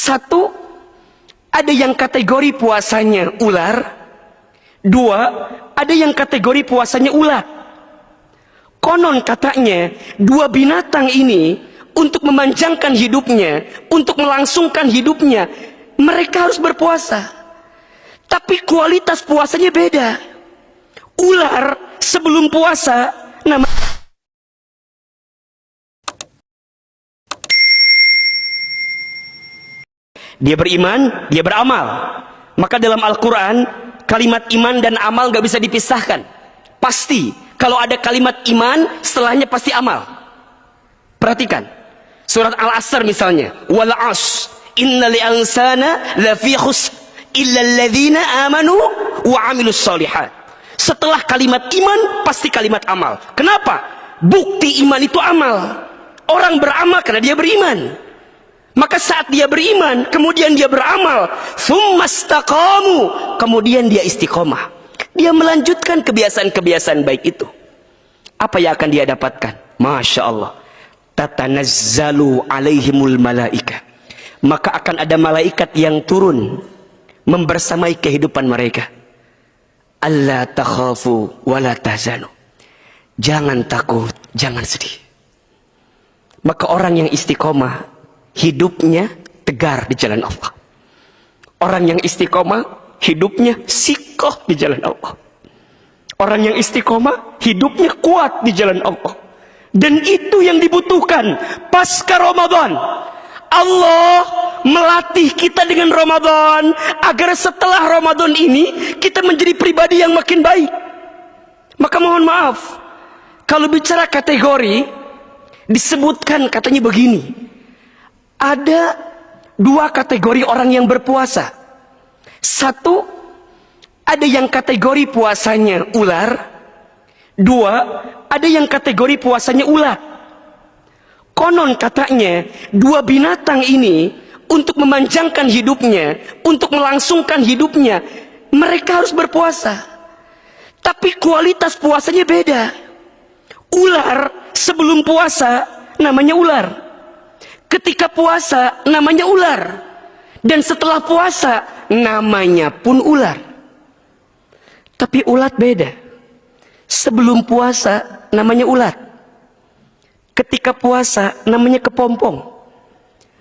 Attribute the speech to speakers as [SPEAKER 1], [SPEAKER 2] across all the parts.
[SPEAKER 1] Satu, ada yang kategori puasanya ular. Dua, ada yang kategori puasanya ulat. Konon katanya, dua binatang ini untuk memanjangkan hidupnya, untuk melangsungkan hidupnya, mereka harus berpuasa. Tapi kualitas puasanya beda. Ular sebelum puasa, dia beriman, dia beramal. Maka dalam Al-Quran, kalimat iman dan amal gak bisa dipisahkan. Pasti, kalau ada kalimat iman, setelahnya pasti amal. Perhatikan, surat Al-Asr misalnya, wal as, innal insana lafi khusr, illa alladhina amanu wa amilus solihat. Setelah kalimat iman, pasti kalimat amal. Kenapa? Bukti iman itu amal. Orang beramal karena dia beriman. Maka saat dia beriman, kemudian dia beramal, tsumastaqamu, kemudian dia istiqomah. Dia melanjutkan kebiasaan-kebiasaan baik itu. Apa yang akan dia dapatkan? Masya Allah. Tatanazzalu alaihimul malaika. Maka akan ada malaikat yang turun membersamai kehidupan mereka. Alla takhafu wala tahzanu. Jangan takut, jangan sedih. Maka orang yang istiqomah, hidupnya tegar di jalan Allah. Orang yang istiqomah, hidupnya sikoh di jalan Allah. Orang yang istiqomah, hidupnya kuat di jalan Allah. Dan itu yang dibutuhkan pasca Ramadan. Allah melatih kita dengan Ramadan agar setelah Ramadan ini kita menjadi pribadi yang makin baik. Maka mohon maaf, kalau bicara kategori, disebutkan katanya begini, ada dua kategori orang yang berpuasa. Satu, ada yang kategori puasanya ular. Dua, ada yang kategori puasanya ulat. Konon katanya, dua binatang ini untuk memanjangkan hidupnya, untuk melangsungkan hidupnya, mereka harus berpuasa. Tapi kualitas puasanya beda. Ular sebelum puasa namanya ular. Ketika puasa namanya ular. Dan setelah puasa namanya pun ular. Tapi ulat beda. Sebelum puasa namanya ulat. Ketika puasa namanya kepompong.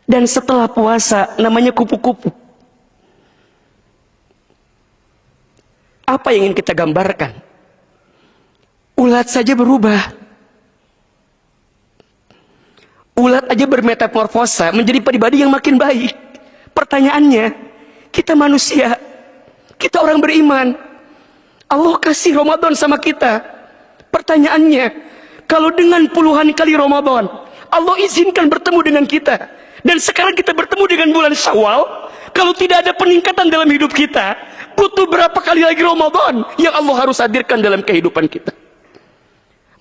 [SPEAKER 1] Dan setelah puasa namanya kupu-kupu. Apa yang ingin kita gambarkan? Ulat saja berubah. Ulat aja bermetamorfosa menjadi pribadi yang makin baik. Pertanyaannya, kita manusia, kita orang beriman, Allah kasih Ramadan sama kita. Pertanyaannya, kalau dengan puluhan kali Ramadan Allah izinkan bertemu dengan kita, dan sekarang kita bertemu dengan bulan Syawal, kalau tidak ada peningkatan dalam hidup kita, butuh berapa kali lagi Ramadan yang Allah harus hadirkan dalam kehidupan kita?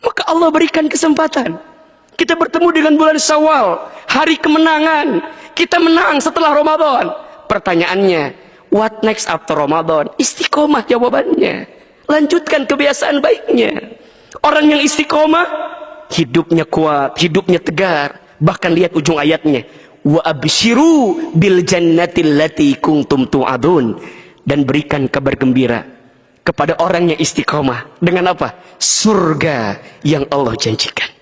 [SPEAKER 1] Maka Allah berikan kesempatan. Kita bertemu dengan bulan Syawal, hari kemenangan. Kita menang setelah Ramadan. Pertanyaannya, what next after Ramadan? Istiqomah jawabannya. Lanjutkan kebiasaan baiknya. Orang yang istiqomah, hidupnya kuat, hidupnya tegar. Bahkan lihat ujung ayatnya. Wa abshiru bil jannatil lati kuntum tu'adun. Dan berikan kabar gembira kepada orang yang istiqomah. Dengan apa? Surga yang Allah janjikan.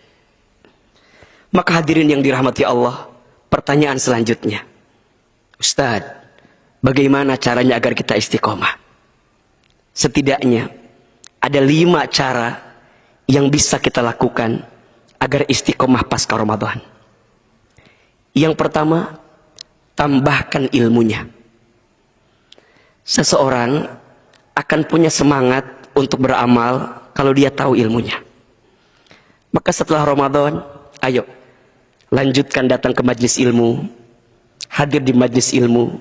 [SPEAKER 1] Maka hadirin yang dirahmati Allah, pertanyaan selanjutnya, Ustaz, bagaimana caranya agar kita istiqomah? Setidaknya ada 5 cara yang bisa kita lakukan agar istiqomah pasca Ramadan. Yang pertama, tambahkan ilmunya. Seseorang akan punya semangat untuk beramal kalau dia tahu ilmunya. Maka setelah Ramadan, ayo lanjutkan datang ke majlis ilmu, hadir di majlis ilmu.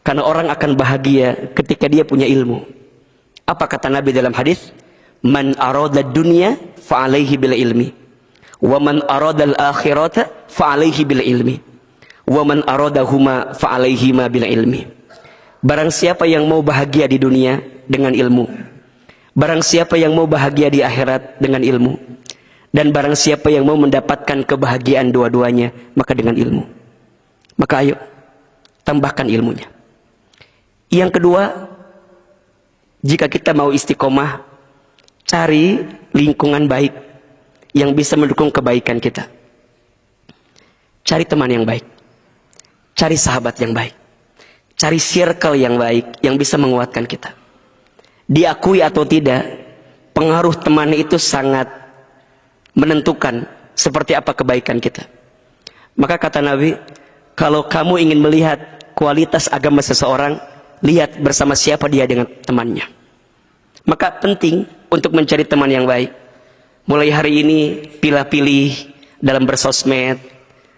[SPEAKER 1] Karena orang akan bahagia ketika dia punya ilmu. Apa kata Nabi dalam hadis? Man arada dunya fa'alaihi bil ilmi, wa man arada al-akhirata fa'alaihi bil ilmi, wa man aradahuma fa'alaihi ma bil ilmi. Barang siapa yang mau bahagia di dunia dengan ilmu, barang siapa yang mau bahagia di akhirat dengan ilmu, dan barang siapa yang mau mendapatkan kebahagiaan dua-duanya, maka dengan ilmu. Maka ayo, tambahkan ilmunya. Yang kedua, jika kita mau istiqomah, cari lingkungan baik yang bisa mendukung kebaikan kita. Cari teman yang baik, cari sahabat yang baik, cari circle yang baik yang bisa menguatkan kita. Diakui atau tidak, pengaruh teman itu sangat menentukan seperti apa kebaikan kita. Maka kata Nabi, kalau kamu ingin melihat kualitas agama seseorang, lihat bersama siapa dia dengan temannya. Maka penting untuk mencari teman yang baik. Mulai hari ini pilih-pilih dalam bersosmed,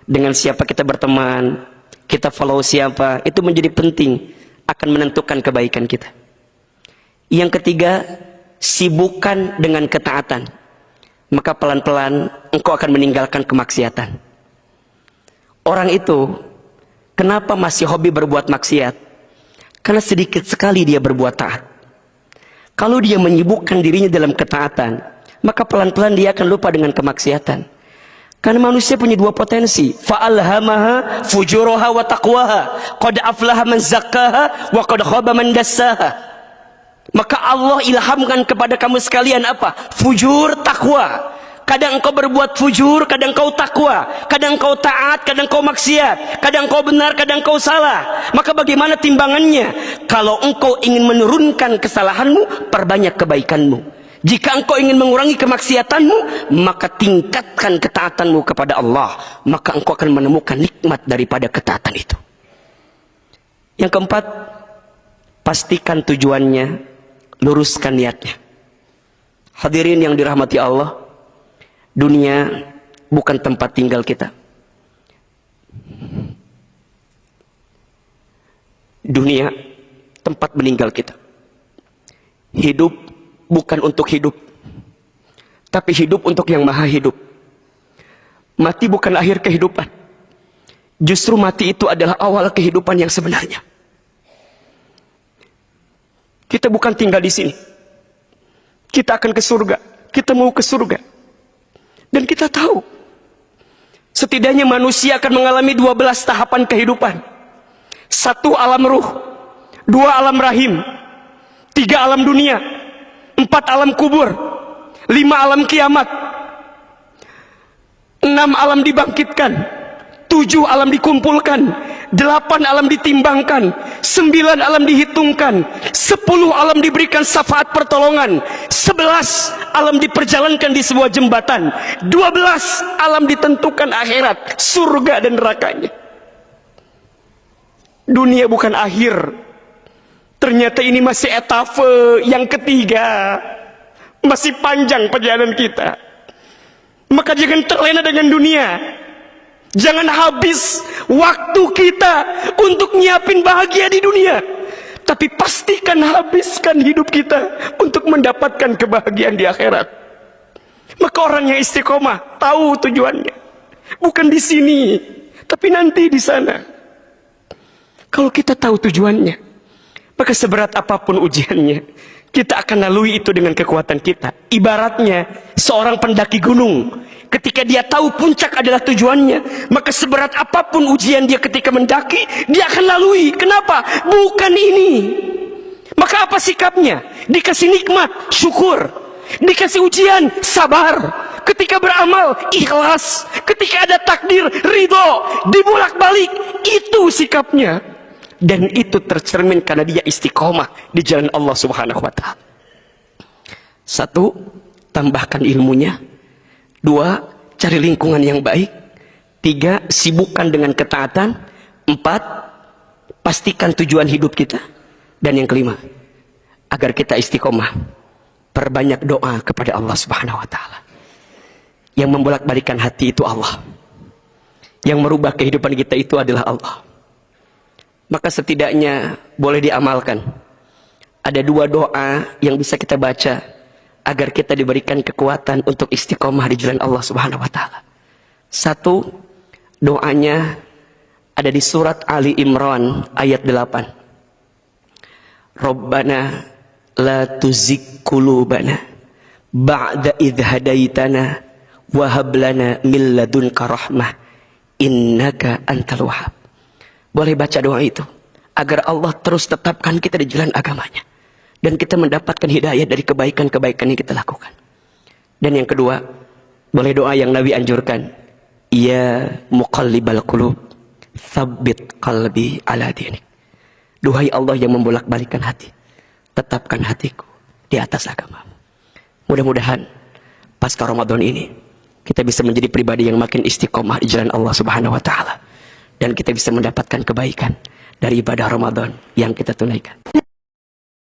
[SPEAKER 1] dengan siapa kita berteman, kita follow siapa, itu menjadi penting, akan menentukan kebaikan kita. Yang ketiga, sibukkan dengan ketaatan. Maka pelan-pelan engkau akan meninggalkan kemaksiatan. Orang itu kenapa masih hobi berbuat maksiat? Karena sedikit sekali dia berbuat taat. Kalau dia menyibukkan dirinya dalam ketaatan, maka pelan-pelan dia akan lupa dengan kemaksiatan. Karena manusia punya dua potensi, fa'alhamaha fujuraha wa taqwaha, qad aflaha man zakkaha wa qad khaba man dassaha. Maka Allah ilhamkan kepada kamu sekalian apa? Fujur, takwa. Kadang engkau berbuat fujur, kadang engkau takwa, kadang engkau taat, kadang engkau maksiat, kadang engkau benar, kadang engkau salah. Maka bagaimana timbangannya? Kalau engkau ingin menurunkan kesalahanmu, perbanyak kebaikanmu. Jika engkau ingin mengurangi kemaksiatanmu, maka tingkatkan ketaatanmu kepada Allah. Maka engkau akan menemukan nikmat daripada ketaatan itu. Yang keempat, pastikan tujuannya, luruskan niatnya. Hadirin yang dirahmati Allah, dunia bukan tempat tinggal kita. Dunia tempat meninggal kita. Hidup bukan untuk hidup, tapi hidup untuk yang maha hidup. Mati bukan akhir kehidupan, justru mati itu adalah awal kehidupan yang sebenarnya. Kita bukan tinggal di sini, kita akan ke surga, kita mau ke surga. Dan kita tahu, setidaknya manusia akan mengalami 12 tahapan kehidupan. 1 alam ruh, 2 alam rahim, 3 alam dunia, 4 alam kubur, 5 alam kiamat, 6 alam dibangkitkan, 7 alam dikumpulkan, 8 alam ditimbangkan, 9 alam dihitungkan, 10 alam diberikan syafaat pertolongan, 11 alam diperjalankan di sebuah jembatan, 12 alam ditentukan akhirat, surga dan nerakanya. Dunia bukan akhir. Ternyata ini masih etapa yang ketiga. Masih panjang perjalanan kita. Maka jangan terlena dengan dunia. Jangan habis waktu kita untuk nyiapin bahagia di dunia. Tapi pastikan habiskan hidup kita untuk mendapatkan kebahagiaan di akhirat. Maka orang yang istiqomah tahu tujuannya. Bukan di sini, tapi nanti di sana. Kalau kita tahu tujuannya, maka seberat apapun ujiannya, kita akan lalui itu dengan kekuatan kita. Ibaratnya seorang pendaki gunung, ketika dia tahu puncak adalah tujuannya, maka seberat apapun ujian dia ketika mendaki, dia akan lalui. Kenapa? Bukan ini. Maka apa sikapnya? Dikasih nikmat, syukur. Dikasih ujian, sabar. Ketika beramal, ikhlas. Ketika ada takdir, ridho. Dibolak-balik, itu sikapnya. Dan itu tercermin karena dia istiqomah di jalan Allah Subhanahu wa ta'ala. 1, tambahkan ilmunya. 2, cari lingkungan yang baik. 3, sibukkan dengan ketaatan. 4, pastikan tujuan hidup kita. Dan yang kelima, agar kita istiqomah, perbanyak doa kepada Allah Subhanahu wa ta'ala. Yang membolak-balikan hati itu Allah. Yang merubah kehidupan kita itu adalah Allah. Maka setidaknya boleh diamalkan. Ada 2 doa yang bisa kita baca agar kita diberikan kekuatan untuk istiqomah di jalan Allah Subhanahu wa ta'ala. 1, doanya ada di surat Ali Imran ayat 8. Rabbana la tuzigh qulubana ba'da idh hadaitana wa hab lana min ladunka rahmah innaka antal wahhab. Boleh baca doa itu agar Allah terus tetapkan kita di jalan agamanya dan kita mendapatkan hidayah dari kebaikan-kebaikan yang kita lakukan. Dan yang kedua, boleh doa yang Nabi anjurkan, ya muqallibal qulub tsabbit qalbi ala dinik. Duhai Allah yang membolak-balikkan hati, tetapkan hatiku di atas agamamu. Mudah-mudahan pasca Ramadan ini kita bisa menjadi pribadi yang makin istiqomah di jalan Allah Subhanahu wa taala dan kita bisa mendapatkan kebaikan dari ibadah Ramadan yang kita tunaikan.